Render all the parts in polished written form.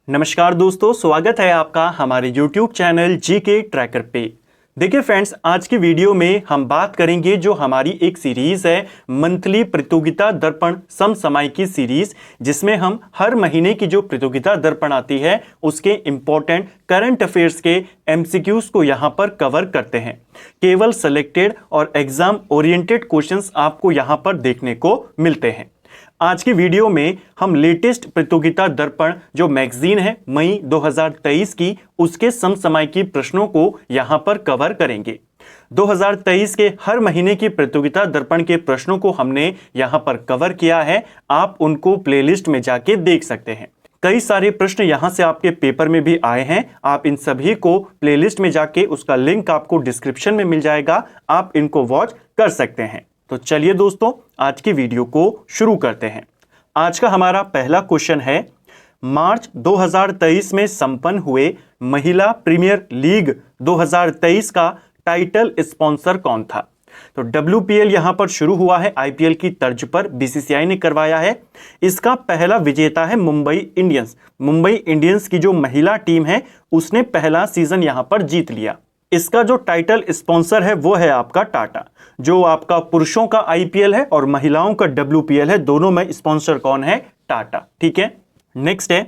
नमस्कार दोस्तों, स्वागत है आपका हमारे YouTube चैनल जीके ट्रैकर पे। देखिए फ्रेंड्स, आज की वीडियो में हम बात करेंगे जो हमारी एक सीरीज है मंथली प्रतियोगिता दर्पण समसामयिकी सीरीज, जिसमें हम हर महीने की जो प्रतियोगिता दर्पण आती है उसके इंपॉर्टेंट करंट अफेयर्स के MCQs को यहाँ पर कवर करते हैं। केवल सेलेक्टेड और एग्जाम ओरिएंटेड क्वेश्चंस आपको यहाँ पर देखने को मिलते हैं। आज की वीडियो में हम लेटेस्ट प्रतियोगिता दर्पण जो मैगजीन है मई 2023 की, उसके समसामयिकी प्रश्नों को यहां पर कवर करेंगे। 2023 के हर महीने की प्रतियोगिता दर्पण के प्रश्नों को हमने यहां पर कवर किया है। आप उनको प्लेलिस्ट में जाके देख सकते हैं। कई सारे प्रश्न यहां से आपके पेपर में भी आए हैं। आप इन सभी को प्लेलिस्ट में जाके, उसका लिंक आपको डिस्क्रिप्शन में मिल जाएगा, आप इनको वॉच कर सकते हैं। तो चलिए दोस्तों, आज की वीडियो को शुरू करते हैं। आज का हमारा पहला क्वेश्चन है, मार्च 2023 में संपन्न हुए महिला प्रीमियर लीग 2023 का टाइटल स्पॉन्सर कौन था? तो WPL यहां पर शुरू हुआ है, IPL की तर्ज पर BCCI ने करवाया है। इसका पहला विजेता है मुंबई इंडियंस। मुंबई इंडियंस की जो महिला टीम है उसने पहला सीजन यहां पर जीत लिया। इसका जो टाइटल स्पॉन्सर है वो है आपका टाटा। जो आपका पुरुषों का IPL है और महिलाओं का WPL है, दोनों में स्पॉन्सर कौन है? टाटा। ठीक है, नेक्स्ट है,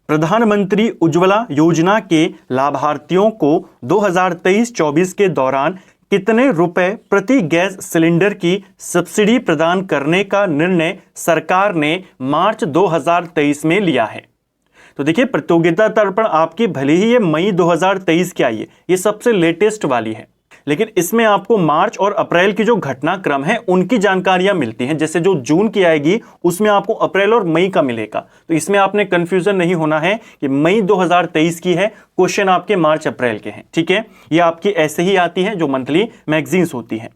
प्रधानमंत्री उज्ज्वला योजना के लाभार्थियों को 2023-24 के दौरान कितने रुपए प्रति गैस सिलेंडर की सब्सिडी प्रदान करने का निर्णय सरकार ने मार्च 2023 में लिया है? तो देखिए, प्रतियोगिता दर्पण आपकी भले ही ये मई 2023 की आई है, ये सबसे लेटेस्ट वाली है, लेकिन इसमें आपको मार्च और अप्रैल की जो घटनाक्रम है उनकी जानकारियां मिलती हैं। जैसे जो जून की आएगी उसमें आपको अप्रैल और मई का मिलेगा, तो इसमें आपने कंफ्यूजन नहीं होना है कि मई 2023 की है, क्वेश्चन आपके मार्च अप्रैल के हैं। ठीक है, ये आपकी ऐसे ही आती है जो मंथली मैगजीन्स होती हैं।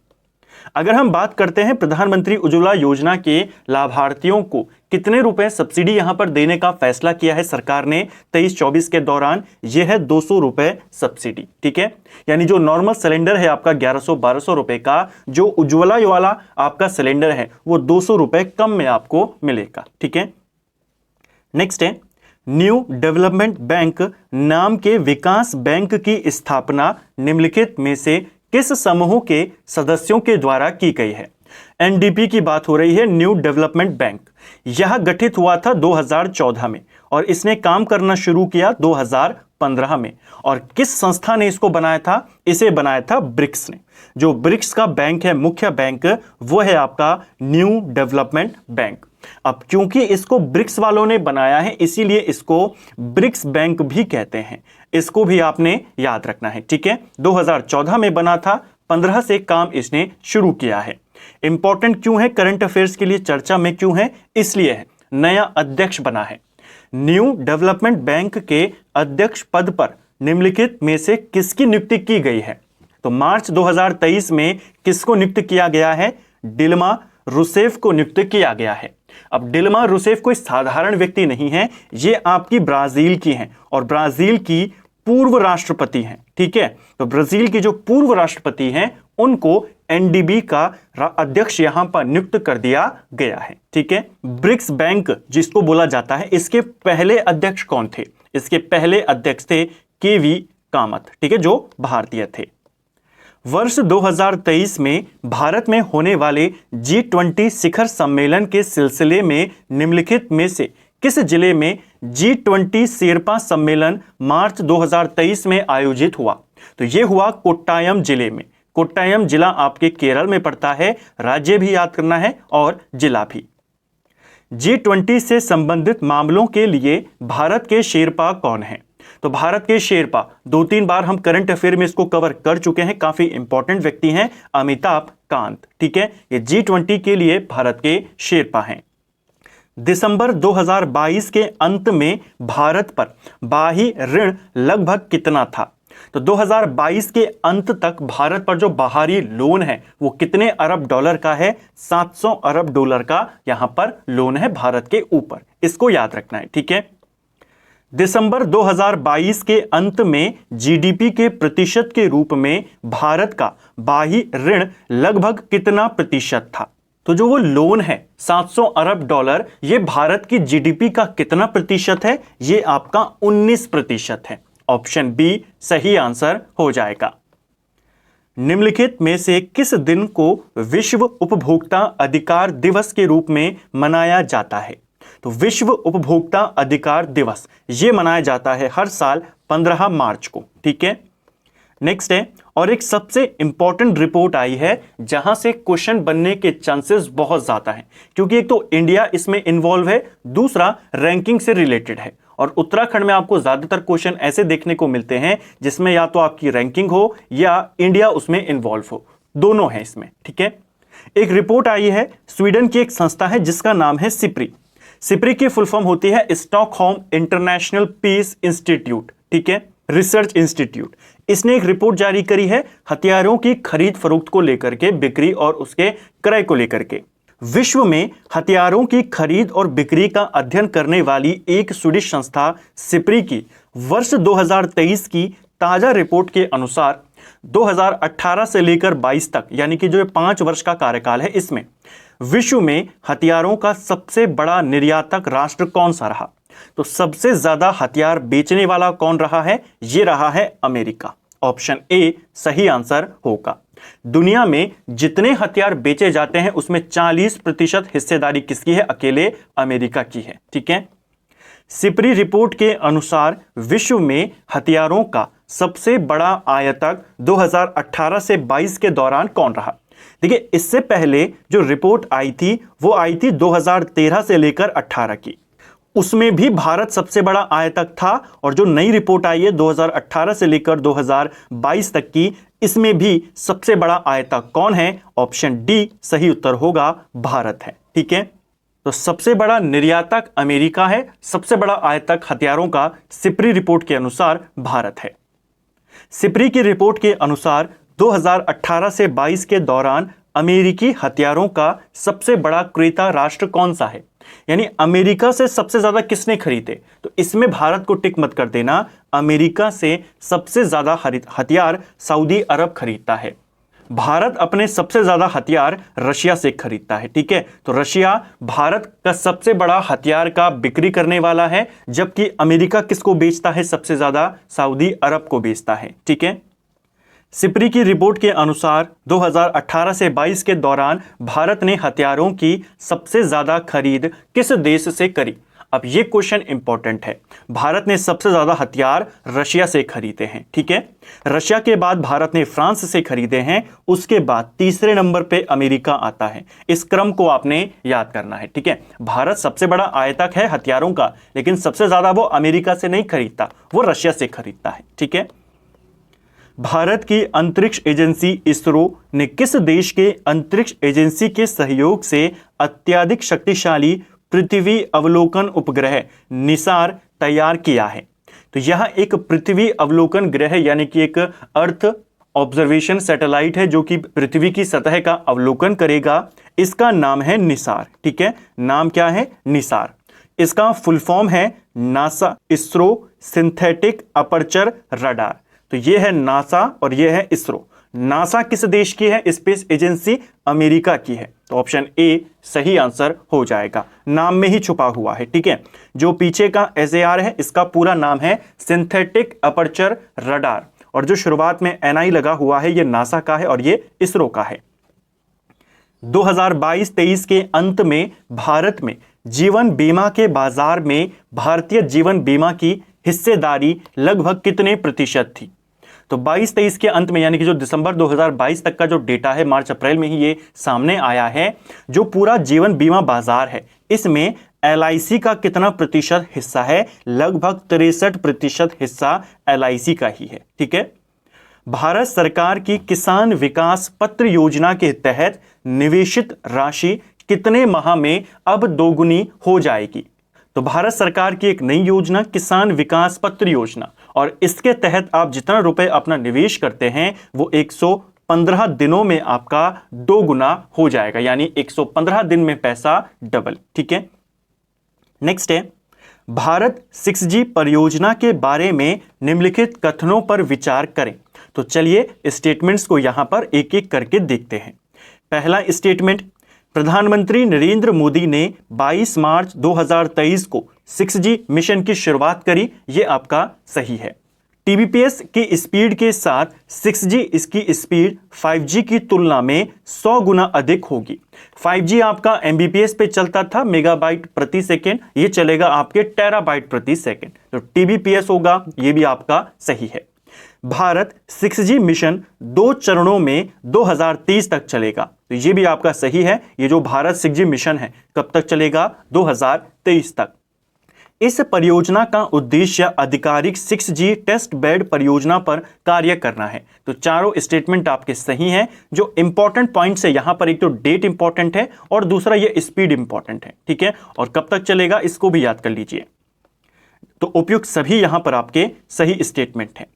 अगर हम बात करते हैं प्रधानमंत्री उज्ज्वला योजना के लाभार्थियों को कितने रुपए सब्सिडी यहां पर देने का फैसला किया है सरकार ने 23-24 के दौरान, यह है 200 रुपए सब्सिडी। ठीक है, यानी जो नॉर्मल सिलेंडर है आपका 1100-1200 रुपए का, जो उज्ज्वला वाला आपका सिलेंडर है वो 200 रुपए कम में आपको मिलेगा। ठीक है, नेक्स्ट है, न्यू डेवलपमेंट बैंक नाम के विकास बैंक की स्थापना निम्नलिखित में से किस समूह के सदस्यों के द्वारा की गई है? NDP की बात हो रही है, न्यू डेवलपमेंट बैंक। यह गठित हुआ था 2014 में और इसने काम करना शुरू किया 2015 में। और किस संस्था ने इसको बनाया था? इसे बनाया था ब्रिक्स ने। जो ब्रिक्स का बैंक है, मुख्य बैंक, वो है आपका न्यू डेवलपमेंट बैंक। अब क्योंकि इसको ब्रिक्स वालों ने बनाया है, इसीलिए इसको ब्रिक्स बैंक भी कहते हैं। इसको भी आपने याद रखना है। ठीक है, 2014 में बना था, 15 से काम इसने शुरू किया है। इंपॉर्टेंट क्यों है? करंट अफेयर्स के लिए चर्चा में क्यों है? इसलिए है, नया अध्यक्ष बना है। न्यू डेवलपमेंट बैंक के अध्यक्ष पद पर निम्नलिखित में से किसकी नियुक्ति की गई है? तो मार्च 2023 में किसको नियुक्त किया गया है? डिल्मा रूसेफ को नियुक्त किया गया है। अब डिल्मा रूसेफ कोई साधारण व्यक्ति नहीं है, ये आपकी ब्राजील की हैं और ब्राजील की पूर्व राष्ट्रपति हैं। ठीक है, तो ब्राजील की जो पूर्व राष्ट्रपति हैं उनको NDB का अध्यक्ष यहां पर नियुक्त कर दिया गया है। ठीक है, ब्रिक्स बैंक जिसको बोला जाता है, इसके पहले अध्यक्ष कौन थे? इसके पहले अध्यक्ष थे KV कामत। ठीक है, जो भारतीय थे। वर्ष 2023 में भारत में होने वाले G20 शिखर सम्मेलन के सिलसिले में निम्नलिखित में से किस जिले में G20 शेरपा सम्मेलन मार्च 2023 में आयोजित हुआ? तो यह हुआ कोट्टायम जिले में। कोट्टायम जिला आपके केरल में पड़ता है। राज्य भी याद करना है और जिला भी। G20 से संबंधित मामलों के लिए भारत के शेरपा कौन हैं? तो भारत के शेरपा 2-3 बार हम करंट अफेयर में इसको कवर कर चुके हैं, काफी इंपॉर्टेंट व्यक्ति हैं, अमिताभ कांत। ठीक है, ये G20 के लिए भारत के शेरपा हैं। दिसंबर 2022 के अंत में भारत पर बाह्य ऋण लगभग कितना था? तो 2022 के अंत तक भारत पर जो बाहरी लोन है वो कितने अरब डॉलर का है? 700 अरब डॉलर का यहां पर लोन है भारत के ऊपर, इसको याद रखना है। ठीक है, दिसंबर 2022 के अंत में GDP के प्रतिशत के रूप में भारत का बाह्य ऋण लगभग कितना प्रतिशत था? तो जो वो लोन है 700 अरब डॉलर, ये भारत की जीडीपी का कितना प्रतिशत है? ये आपका 19% है। ऑप्शन बी सही आंसर हो जाएगा। निम्नलिखित में से किस दिन को विश्व उपभोक्ता अधिकार दिवस के रूप में मनाया जाता है? तो विश्व उपभोक्ता अधिकार दिवस ये मनाया जाता है हर साल 15 मार्च को। ठीक है, नेक्स्ट है, और एक सबसे इंपॉर्टेंट रिपोर्ट आई है जहां से क्वेश्चन बनने के चांसेस बहुत ज्यादा हैं, क्योंकि एक तो इंडिया इसमें इन्वॉल्व है, दूसरा रैंकिंग से रिलेटेड है, और उत्तराखंड में आपको ज्यादातर क्वेश्चन ऐसे देखने को मिलते हैं जिसमें या तो आपकी रैंकिंग हो या इंडिया उसमें इन्वॉल्व हो, दोनों है इसमें। ठीक है, एक रिपोर्ट आई है, स्वीडन की एक संस्था है जिसका नाम है सिप्री। सिप्री की फुल फॉर्म होती है स्टॉकहोम इंटरनेशनल पीस इंस्टीट्यूट, ठीक है, रिसर्च इंस्टीट्यूट। इसने एक रिपोर्ट जारी करी है हथियारों की खरीद फरोख्त को लेकर के, बिक्री और उसके क्रय को लेकर के। विश्व में हथियारों की खरीद और बिक्री का अध्ययन करने वाली एक स्वीडिश संस्था सिप्री की वर्ष 2023 की ताजा रिपोर्ट के अनुसार 2018 से लेकर 22 तक, यानी कि जो 5 वर्ष का कार्यकाल है, इसमें विश्व में हथियारों का सबसे बड़ा निर्यातक राष्ट्र कौन सा रहा? तो सबसे ज्यादा हथियार बेचने वाला कौन रहा है? ये रहा है अमेरिका। ऑप्शन ए सही आंसर होगा। दुनिया में जितने हथियार बेचे जाते हैं उसमें 40% हिस्सेदारी किसकी है? अकेले अमेरिका की है। ठीक है, सिप्री रिपोर्ट के अनुसार विश्व में हथियारों का सबसे बड़ा आयातक 2018 से 22 के दौरान कौन रहा? देखिए, इससे पहले जो रिपोर्ट आई थी वो आई थी 2013 से लेकर 18 की, उसमें भी भारत सबसे बड़ा आयातक था, और जो नई रिपोर्ट आई है 2018 से लेकर 2022 तक की, इसमें भी सबसे बड़ा आयातक कौन है? ऑप्शन डी सही उत्तर होगा, भारत है। ठीक है, तो सबसे बड़ा निर्यातक अमेरिका है, सबसे बड़ा आयातक हथियारों का सिप्री रिपोर्ट के अनुसार भारत है। सिप्री की रिपोर्ट के अनुसार 2018 से 22 के दौरान अमेरिकी हथियारों का सबसे बड़ा क्रेता राष्ट्र कौन सा है? यानी अमेरिका से सबसे ज्यादा किसने खरीदे? तो इसमें भारत को टिक मत कर देना, अमेरिका से सबसे ज्यादा हथियार सऊदी अरब खरीदता है। भारत अपने सबसे ज्यादा हथियार रशिया से खरीदता है। ठीक है, तो रशिया भारत का सबसे बड़ा हथियार का बिक्री करने वाला है, जबकि अमेरिका किसको बेचता है? सबसे ज्यादा सऊदी अरब को बेचता है। ठीक है, सिप्री की रिपोर्ट के अनुसार 2018 से 22 के दौरान भारत ने हथियारों की सबसे ज्यादा खरीद किस देश से करी? अब ये क्वेश्चन इंपॉर्टेंट है। भारत ने सबसे ज्यादा हथियार रशिया से खरीदे हैं। ठीक है, रशिया के बाद भारत ने फ्रांस से खरीदे हैं, उसके बाद तीसरे नंबर पे अमेरिका आता है। इस क्रम को आपने याद करना है। ठीक है, भारत सबसे बड़ा आयातक है हथियारों का, लेकिन सबसे ज्यादा वो अमेरिका से नहीं खरीदता, वो रशिया से खरीदता है। ठीक है, भारत की अंतरिक्ष एजेंसी इसरो ने किस देश के अंतरिक्ष एजेंसी के सहयोग से अत्यधिक शक्तिशाली पृथ्वी अवलोकन उपग्रह निसार तैयार किया है? तो यह एक पृथ्वी अवलोकन ग्रह यानी कि एक अर्थ ऑब्जर्वेशन सैटेलाइट है जो कि पृथ्वी की सतह का अवलोकन करेगा। इसका नाम है निसार। ठीक है, नाम क्या है? निसार। इसका फुल फॉर्म है NASA ISRO synthetic aperture radar. तो ये है नासा और ये है इसरो। नासा किस देश की है स्पेस एजेंसी? अमेरिका की है। तो ऑप्शन ए सही आंसर हो जाएगा, नाम में ही छुपा हुआ है। ठीक है, जो पीछे का SAR है इसका पूरा नाम है सिंथेटिक अपर्चर रडार, और जो शुरुआत में NI लगा हुआ है ये नासा का है और ये इसरो का है। 2022-23 के अंत में भारत में जीवन बीमा के बाजार में भारतीय जीवन बीमा की हिस्सेदारी लगभग कितने प्रतिशत थी? तो 22-23 के अंत में, यानी कि जो दिसंबर 2022 तक का जो डेटा है, मार्च अप्रैल में ही ये सामने आया है, जो पूरा जीवन बीमा बाजार है इसमें LIC का कितना प्रतिशत हिस्सा है? लगभग 63% हिस्सा LIC का ही है। ठीक है, भारत सरकार की किसान विकास पत्र योजना के तहत निवेशित राशि कितने माह में अब दोगुनी हो जाएगी? तो भारत सरकार की एक नई योजना किसान विकास पत्र योजना, और इसके तहत आप जितना रुपए अपना निवेश करते हैं वो 115 दिनों में आपका 2 गुना हो जाएगा, यानी 115 दिन में पैसा डबल। ठीक है, नेक्स्ट है, भारत 6G परियोजना के बारे में निम्नलिखित कथनों पर विचार करें। तो चलिए स्टेटमेंट्स को यहां पर एक एक करके देखते हैं। पहला स्टेटमेंट, प्रधानमंत्री नरेंद्र मोदी ने 22 मार्च 2023 को 6G मिशन की शुरुआत करी, ये आपका सही है। TBPS की स्पीड के साथ 6G इसकी स्पीड 5G की तुलना में 100 गुना अधिक होगी। 5G आपका MBPS पे चलता था, मेगाबाइट प्रति सेकेंड, ये चलेगा आपके टेराबाइट प्रति सेकेंड। तो TBPS होगा, ये भी आपका सही है। भारत 6G मिशन 2 चरणों में 2030 तक चलेगा, तो ये भी आपका सही है। ये जो भारत 6G मिशन है कब तक चलेगा? 2023 तक। इस परियोजना का उद्देश्य आधिकारिक 6G टेस्ट बेड परियोजना पर कार्य करना है। तो चारों स्टेटमेंट आपके सही हैं। जो इंपॉर्टेंट पॉइंट्स है यहां पर, एक तो डेट इंपॉर्टेंट है और दूसरा ये स्पीड इंपॉर्टेंट है, ठीक है। और कब तक चलेगा इसको भी याद कर लीजिए। तो उपयुक्त सभी यहां पर आपके सही स्टेटमेंट हैं।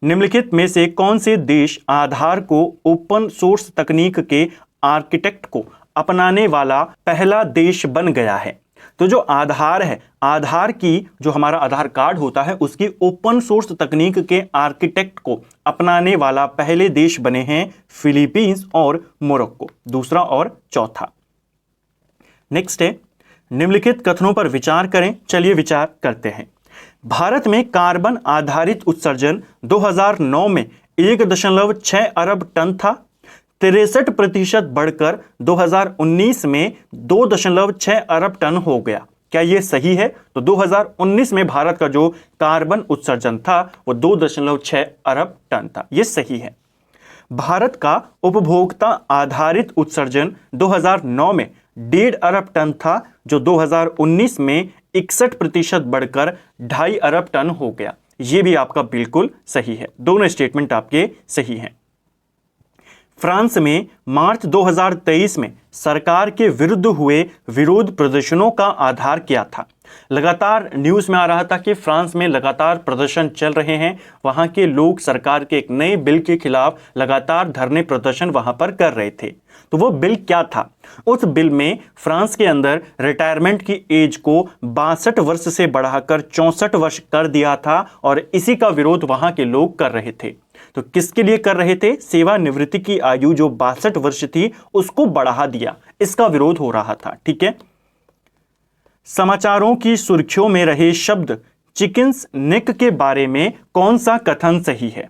निम्नलिखित में से कौन से देश आधार को ओपन सोर्स तकनीक के आर्किटेक्ट को अपनाने वाला पहला देश बन गया है? तो जो आधार है, आधार की जो हमारा आधार कार्ड होता है उसकी ओपन सोर्स तकनीक के आर्किटेक्ट को अपनाने वाला पहले देश बने हैं फिलीपींस और मोरक्को, दूसरा और चौथा। नेक्स्ट है, निम्नलिखित कथनों पर विचार करें। चलिए विचार करते हैं। भारत में कार्बन आधारित उत्सर्जन 2009 में 1.6 अरब टन था, 63% बढ़कर 2019 में 2.6 अरब टन हो गया। क्या यह सही है? तो 2019 में भारत का जो कार्बन उत्सर्जन था वो 2.6 अरब टन था, यह सही है। भारत का उपभोक्ता आधारित उत्सर्जन 2009 में 1.5 अरब टन था, जो 2019 में 61% बढ़कर 2.5 अरब टन हो गया। यह भी आपका बिल्कुल सही है। दोनों स्टेटमेंट आपके सही हैं। फ्रांस में मार्च 2023 में सरकार के विरुद्ध हुए विरोध प्रदर्शनों का आधार क्या था? लगातार न्यूज़ में आ रहा था कि फ्रांस में लगातार प्रदर्शन चल रहे हैं। वहां के लोग सरकार के एक नए बिल के खिलाफ लगातार धरने प्रदर्शन वहां पर कर रहे थे। तो वो बिल क्या था? उस बिल में फ्रांस के अंदर रिटायरमेंट की एज को 62 वर्ष से बढ़ाकर 64 वर्ष कर दिया था और इसी का विरोध वहां के लोग कर रहे थे। तो किसके लिए कर रहे थे? सेवानिवृत्ति की आयु जो 62 वर्ष थी उसको बढ़ा दिया, इसका विरोध हो रहा था, ठीक है। समाचारों की सुर्खियों में रहे शब्द चिकन्स नेक के बारे में कौन सा कथन सही है?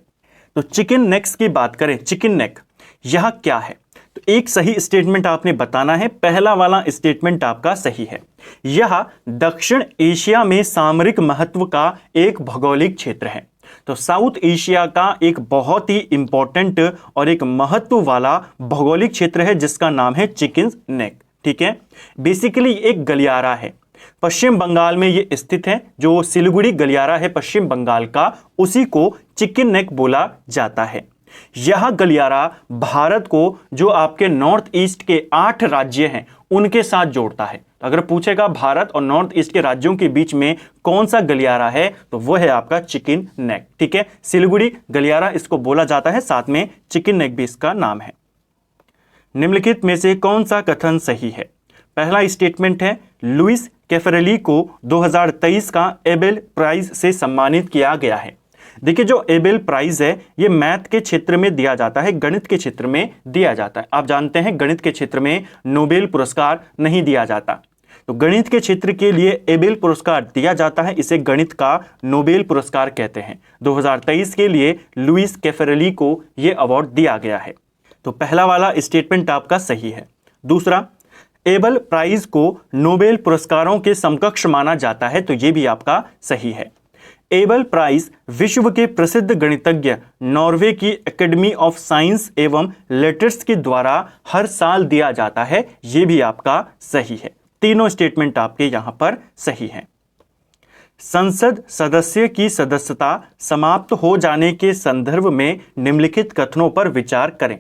तो चिकन नेक्स की बात करें, चिकन नेक यह क्या है? तो एक सही स्टेटमेंट आपने बताना है। पहला वाला स्टेटमेंट आपका सही है। यह दक्षिण एशिया में सामरिक महत्व का एक भौगोलिक क्षेत्र है। तो साउथ एशिया का एक बहुत ही इंपॉर्टेंट और एक महत्व वाला भौगोलिक क्षेत्र है जिसका नाम है चिकन्स नेक, ठीक है। बेसिकली एक गलियारा है, पश्चिम बंगाल में ये स्थित है। जो सिलीगुड़ी गलियारा है पश्चिम बंगाल का, उसी को चिकन नेक बोला जाता है। यह गलियारा भारत को जो आपके नॉर्थ ईस्ट के 8 राज्य हैं उनके साथ जोड़ता है। अगर पूछेगा भारत और नॉर्थ ईस्ट के राज्यों के बीच में कौन सा गलियारा है तो वो है आपका चिकन नेक, ठीक है। सिलीगुड़ी गलियारा इसको बोला जाता है, साथ में चिकन नेक भी इसका नाम है। निम्नलिखित में से कौन सा कथन सही है? पहला स्टेटमेंट है, लुइस कैफरेली को 2023 का एबेल प्राइज से सम्मानित किया गया है। देखिए, जो एबेल प्राइज है ये मैथ के क्षेत्र में दिया जाता है, गणित के क्षेत्र में दिया जाता है। आप जानते हैं गणित के क्षेत्र में नोबेल पुरस्कार नहीं दिया जाता, तो गणित के क्षेत्र के लिए एबेल पुरस्कार दिया जाता है, इसे गणित का नोबेल पुरस्कार कहते हैं। 2023 के लिए लुइस कैफरेली को यह अवार्ड दिया गया है। तो पहला वाला स्टेटमेंट आपका सही है। दूसरा, एबेल प्राइज को नोबेल पुरस्कारों के समकक्ष माना जाता है, तो यह भी आपका सही है। एबेल प्राइज विश्व के प्रसिद्ध गणितज्ञ नॉर्वे की एकेडमी ऑफ साइंस एवं लेटर्स के द्वारा हर साल दिया जाता है, यह भी आपका सही है। तीनों स्टेटमेंट आपके यहां पर सही हैं। संसद सदस्य की सदस्यता समाप्त हो जाने के संदर्भ में निम्नलिखित कथनों पर विचार करें।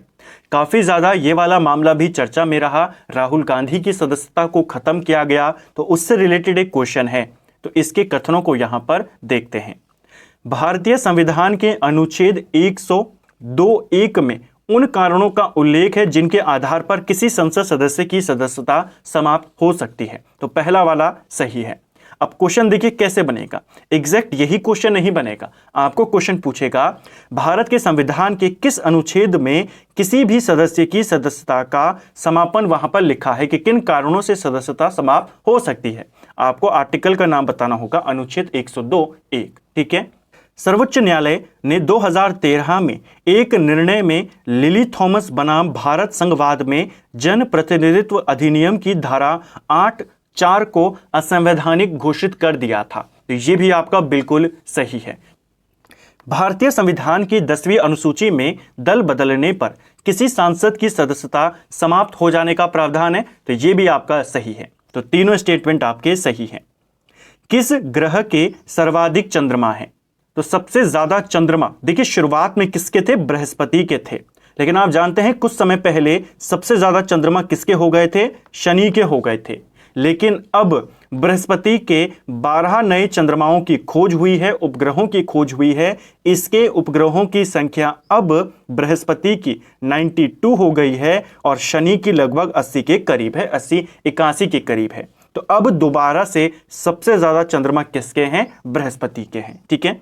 काफी ज्यादा ये वाला मामला भी चर्चा में रहा। राहुल गांधी की सदस्यता को खत्म किया गया, तो उससे रिलेटेड एक क्वेश्चन है, तो इसके कथनों को यहां पर देखते हैं। भारतीय संविधान के अनुच्छेद 102(1) में उन कारणों का उल्लेख है जिनके आधार पर किसी संसद सदस्य की सदस्यता समाप्त हो सकती है। तो पहला वाला सही है। अब क्वेश्चन देखिए कैसे बनेगा, एग्जैक्ट यही क्वेश्चन नहीं बनेगा। आपको क्वेश्चन पूछेगा भारत के संविधान के किस अनुच्छेद में किसी भी सदस्य की सदस्यता का समापन, वहां पर लिखा है कि किन कारणों से सदस्यता समाप्त हो सकती है। आपको आर्टिकल का नाम बताना होगा, अनुच्छेद 102(1), ठीक है। सर्वोच्च न्यायालय ने 2013 में एक निर्णय में लिली थॉमस बनाम भारत संघवाद में जन प्रतिनिधित्व अधिनियम की धारा 8(4) को असंवैधानिक घोषित कर दिया था। तो ये भी आपका बिल्कुल सही है। भारतीय संविधान की 10वीं अनुसूची में दल बदलने पर किसी सांसद की सदस्यता समाप्त हो जाने का प्रावधान है। तो ये भी आपका सही है। तो तीनों स्टेटमेंट आपके सही हैं। किस ग्रह के सर्वाधिक चंद्रमा हैं? तो सबसे ज्यादा चंद्रमा देखिए शुरुआत में किसके थे? बृहस्पति के थे। लेकिन आप जानते हैं कुछ समय पहले सबसे ज्यादा चंद्रमा किसके हो गए थे? शनि के हो गए थे। लेकिन अब बृहस्पति के 12 नए चंद्रमाओं की खोज हुई है, उपग्रहों की खोज हुई है। इसके उपग्रहों की संख्या अब बृहस्पति की 92 हो गई है और शनि की लगभग 80 के करीब है, 80-81 के करीब है। तो अब दोबारा से सबसे ज्यादा चंद्रमा किसके हैं? बृहस्पति के हैं, ठीक है।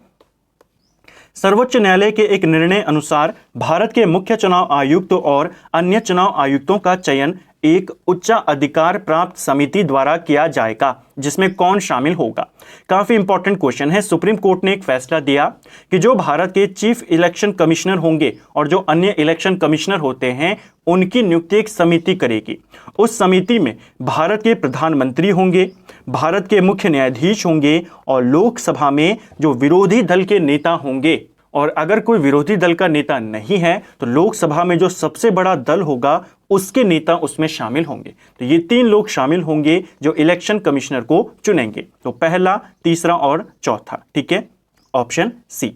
सर्वोच्च न्यायालय के एक निर्णय अनुसार भारत के मुख्य चुनाव आयुक्त और अन्य चुनाव आयुक्तों का चयन एक उच्च अधिकार प्राप्त समिति द्वारा किया जाएगा, जिसमें कौन शामिल होगा? काफी इंपॉर्टेंट क्वेश्चन है। सुप्रीम कोर्ट ने एक फैसला दिया कि जो भारत के चीफ इलेक्शन कमिश्नर होंगे और जो अन्य इलेक्शन कमिश्नर होते हैं उनकी नियुक्ति एक समिति करेगी। उस समिति में भारत के प्रधानमंत्री होंगे, भारत के मुख्य न्यायाधीश होंगे और लोकसभा में जो विरोधी दल के नेता होंगे। और अगर कोई विरोधी दल का नेता नहीं है तो लोकसभा में जो सबसे बड़ा दल होगा उसके नेता उसमें शामिल होंगे। तो ये 3 लोग शामिल होंगे जो इलेक्शन कमिश्नर को चुनेंगे। तो पहला, तीसरा और चौथा, ठीक है। ऑप्शन सी,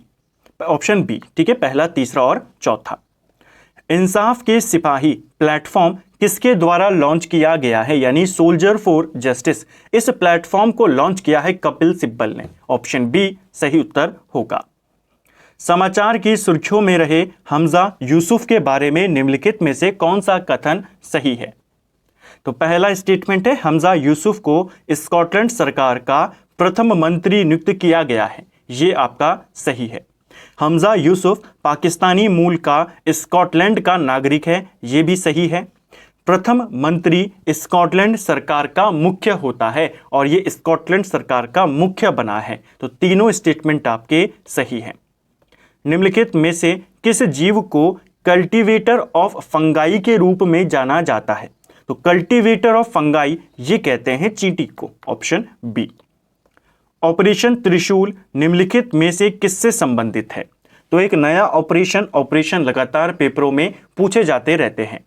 ऑप्शन बी, ठीक है, पहला, तीसरा और चौथा। इंसाफ के सिपाही प्लेटफॉर्म किसके द्वारा लॉन्च किया गया है? यानी सोल्जर फॉर जस्टिस। इस प्लेटफॉर्म को लॉन्च किया है कपिल सिब्बल ने। ऑप्शन बी सही उत्तर होगा। समाचार की सुर्खियों में रहे हमजा यूसुफ के बारे में निम्नलिखित में से कौन सा कथन सही है? तो पहला स्टेटमेंट है हमजा यूसुफ को स्कॉटलैंड सरकार का प्रथम मंत्री नियुक्त किया गया है। यह आपका सही है। हमजा यूसुफ पाकिस्तानी मूल का स्कॉटलैंड का नागरिक है। यह भी सही है। प्रथम मंत्री स्कॉटलैंड सरकार का मुख्य होता है और यह स्कॉटलैंड सरकार का मुख्य बना है। तो तीनों स्टेटमेंट आपके सही हैं। निम्नलिखित में से किस जीव को कल्टीवेटर ऑफ फंगाई के रूप में जाना जाता है? तो कल्टीवेटर ऑफ फंगाई ये कहते हैं चींटी को। Option B. ऑपरेशन त्रिशूल निम्नलिखित में से किससे संबंधित है? तो एक नया ऑपरेशन लगातार पेपरों में पूछे जाते रहते हैं।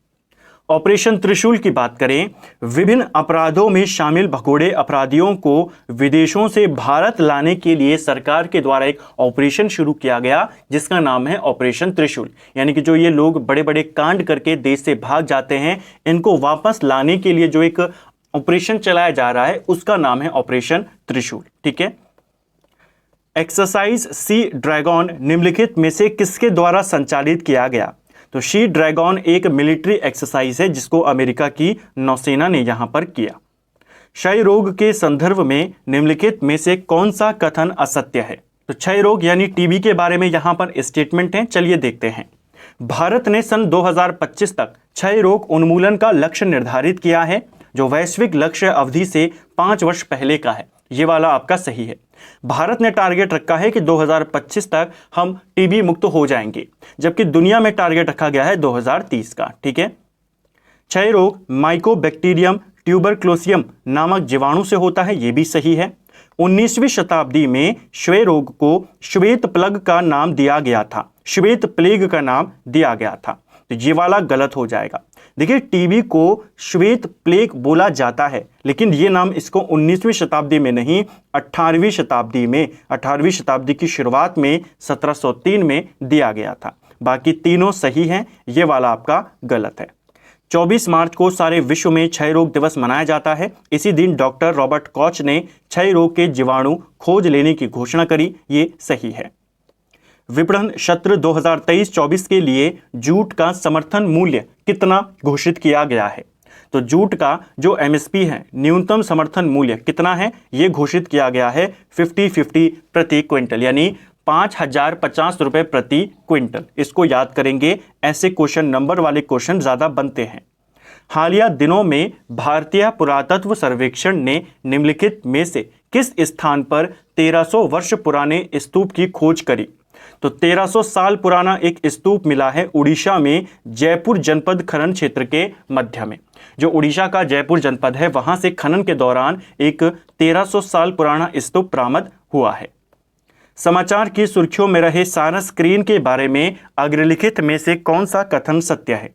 ऑपरेशन त्रिशूल की बात करें, विभिन्न अपराधों में शामिल भगोड़े अपराधियों को विदेशों से भारत लाने के लिए सरकार के द्वारा एक ऑपरेशन शुरू किया गया जिसका नाम है ऑपरेशन त्रिशूल। यानी कि जो ये लोग बड़े बड़े कांड करके देश से भाग जाते हैं, इनको वापस लाने के लिए जो एक ऑपरेशन चलाया जा रहा है उसका नाम है ऑपरेशन त्रिशूल, ठीक है। एक्सरसाइज सी ड्रैगन निम्नलिखित में से किसके द्वारा संचालित किया गया? तो सी ड्रैगन एक मिलिट्री एक्सरसाइज है जिसको अमेरिका की नौसेना ने यहां पर किया। क्षय रोग के संदर्भ में निम्नलिखित में से कौन सा कथन असत्य है? तो क्षय रोग यानी टीबी के बारे में यहां पर स्टेटमेंट है, चलिए देखते हैं। भारत ने सन 2025 तक क्षय रोग उन्मूलन का लक्ष्य निर्धारित किया है जो वैश्विक लक्ष्य अवधि से 5 वर्ष पहले का है। ये वाला आपका सही है। भारत ने टारगेट रखा है कि 2025 तक हम टीबी मुक्त हो जाएंगे, जबकि दुनिया में टारगेट रखा गया है 2030 का, ठीक है। क्षय रोग माइकोबैक्टीरियम ट्यूबरक्लोसियम नामक जीवाणु से होता है, यह भी सही है। 19वीं शताब्दी में क्षय रोग को श्वेत प्लग का नाम दिया गया था, श्वेत प्लेग का नाम दिया गया था, तो ये वाला गलत हो जाएगा। देखिए टीबी को श्वेत प्लेग बोला जाता है, लेकिन ये नाम इसको 19वीं शताब्दी में नहीं 18वीं शताब्दी में, 18वीं शताब्दी की शुरुआत में 1703 में दिया गया था। बाकी तीनों सही हैं, ये वाला आपका गलत है। 24 मार्च को सारे विश्व में क्षय रोग दिवस मनाया जाता है। इसी दिन डॉक्टर रॉबर्ट कॉच ने क्षय रोग के जीवाणु खोज लेने की घोषणा करी, ये सही है। विपणन सत्र 2023-24 के लिए जूट का समर्थन मूल्य कितना घोषित किया गया है? तो जूट का जो एमएसपी है, न्यूनतम समर्थन मूल्य कितना है, ये घोषित किया गया है 50-50 प्रति क्विंटल, यानी 5,050 रुपए प्रति क्विंटल। इसको याद करेंगे, ऐसे क्वेश्चन नंबर वाले क्वेश्चन ज्यादा बनते हैं। हालिया दिनों में भारतीय पुरातत्व सर्वेक्षण ने निम्नलिखित में से किस स्थान पर 1300 वर्ष पुराने स्तूप की खोज करी? तो 1300 साल पुराना एक स्तूप मिला है उड़ीसा में, जयपुर जनपद खनन क्षेत्र के मध्य में। जो उड़ीसा का जयपुर जनपद है, वहां से खनन के दौरान एक 1300 साल पुराना स्तूप बरामद हुआ है। समाचार की सुर्खियों में रहे सारस क्रेन के बारे में अग्रलिखित में से कौन सा कथन सत्य है?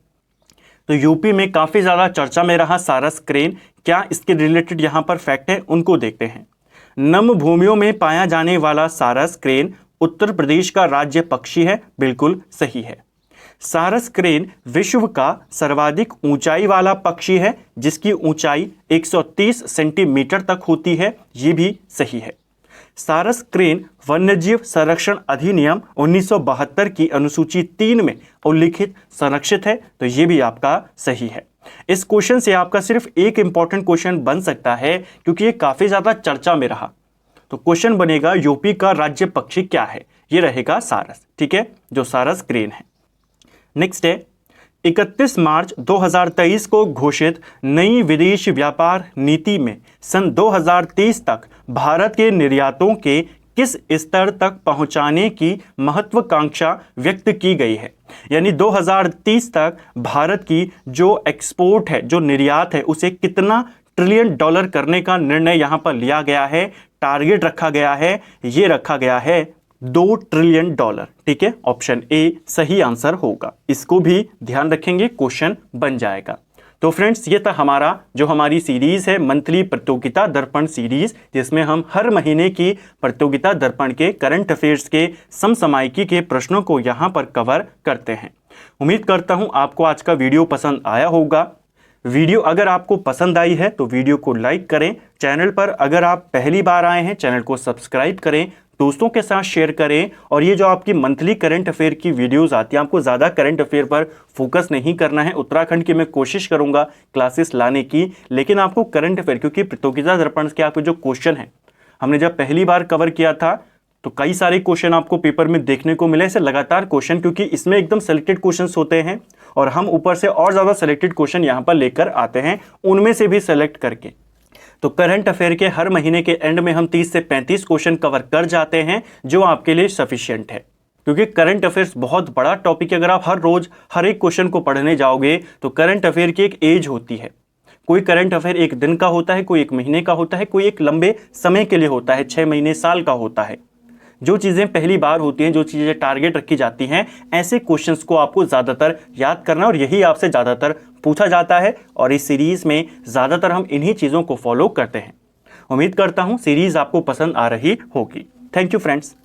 तो यूपी में काफी ज्यादा चर्चा में रहा सारस क्रेन। क्या इसके रिलेटेड यहां पर फैक्ट है, उनको देखते हैं। नम भूमियों में पाया जाने वाला सारस क्रेन उत्तर प्रदेश का राज्य पक्षी है, बिल्कुल सही है। सारस क्रेन विश्व का सर्वाधिक ऊंचाई वाला पक्षी है, जिसकी ऊंचाई 130 सेंटीमीटर तक होती है, ये भी सही है। सारस क्रेन वन्यजीव संरक्षण अधिनियम 1972 की अनुसूची 3 में उल्लिखित संरक्षित है, तो ये भी आपका सही है। इस क्वेश्चन से आपका सिर्फ एक इंपॉर्टेंट क्वेश्चन बन सकता है, क्योंकि ये काफी ज्यादा चर्चा में रहा। तो क्वेश्चन बनेगा यूपी का राज्य पक्षी क्या है? ये रहेगा सारस, ठीक है, जो सारस क्रेन है। नेक्स्ट है 31 मार्च 2023 को घोषित नई विदेश व्यापार नीति में सन 2030 तक भारत के निर्यातों के किस स्तर तक पहुंचाने की महत्वाकांक्षा व्यक्त की गई है? यानी 2030 तक भारत की जो एक्सपोर्ट है, जो निर्यात है, उसे कितना ट्रिलियन डॉलर करने का निर्णय यहां पर लिया गया है, टारगेट रखा गया है, ये रखा गया है 2 ट्रिलियन डॉलर, ठीक है। ऑप्शन ए सही आंसर होगा, इसको भी ध्यान रखेंगे, क्वेश्चन बन जाएगा। तो फ्रेंड्स, ये था हमारी सीरीज है मंथली प्रतियोगिता दर्पण सीरीज, जिसमें हम हर महीने की प्रतियोगिता दर्पण के करंट अफेयर्स के समसामयिकी के प्रश्नों को यहां पर कवर करते हैं। उम्मीद करता हूं आपको आज का वीडियो पसंद आया होगा। वीडियो अगर आपको पसंद आई है तो वीडियो को लाइक करें। चैनल पर अगर आप पहली बार आए हैं, चैनल को सब्सक्राइब करें, दोस्तों के साथ शेयर करें। और ये जो आपकी मंथली करंट अफेयर की वीडियोस आती हैं, आपको ज़्यादा करंट अफेयर पर फोकस नहीं करना है। उत्तराखंड की मैं कोशिश करूंगा क्लासेस लाने की, लेकिन आपको करंट अफेयर, क्योंकि प्रतियोगिता दर्पण के आपके जो क्वेश्चन है, हमने जब पहली बार कवर किया था तो कई सारे क्वेश्चन आपको पेपर में देखने को मिले, ऐसे लगातार क्वेश्चन, क्योंकि इसमें एकदम सेलेक्टेड क्वेश्चंस होते हैं और हम ऊपर से और ज़्यादा सेलेक्टेड क्वेश्चन यहाँ पर लेकर आते हैं, उनमें से भी सेलेक्ट करके। तो करंट अफेयर के हर महीने के एंड में हम 30 से 35 क्वेश्चन कवर कर जाते हैं, जो आपके लिए सफिशिएंट है। क्योंकि करंट अफेयर्स बहुत बड़ा टॉपिक है। अगर आप हर रोज हर एक क्वेश्चन को पढ़ने जाओगे तो करंट अफेयर की एक एज होती है। कोई करंट अफेयर एक दिन का होता है, कोई एक महीने का होता है, कोई एक लंबे समय के लिए होता है, 6 महीने, साल का होता है। जो चीज़ें पहली बार होती हैं, जो चीज़ें टारगेट रखी जाती हैं, ऐसे क्वेश्चंस को आपको ज़्यादातर याद करना, और यही आपसे ज़्यादातर पूछा जाता है। और इस सीरीज़ में ज़्यादातर हम इन्हीं चीज़ों को फॉलो करते हैं। उम्मीद करता हूँ सीरीज़ आपको पसंद आ रही होगी। Thank you friends.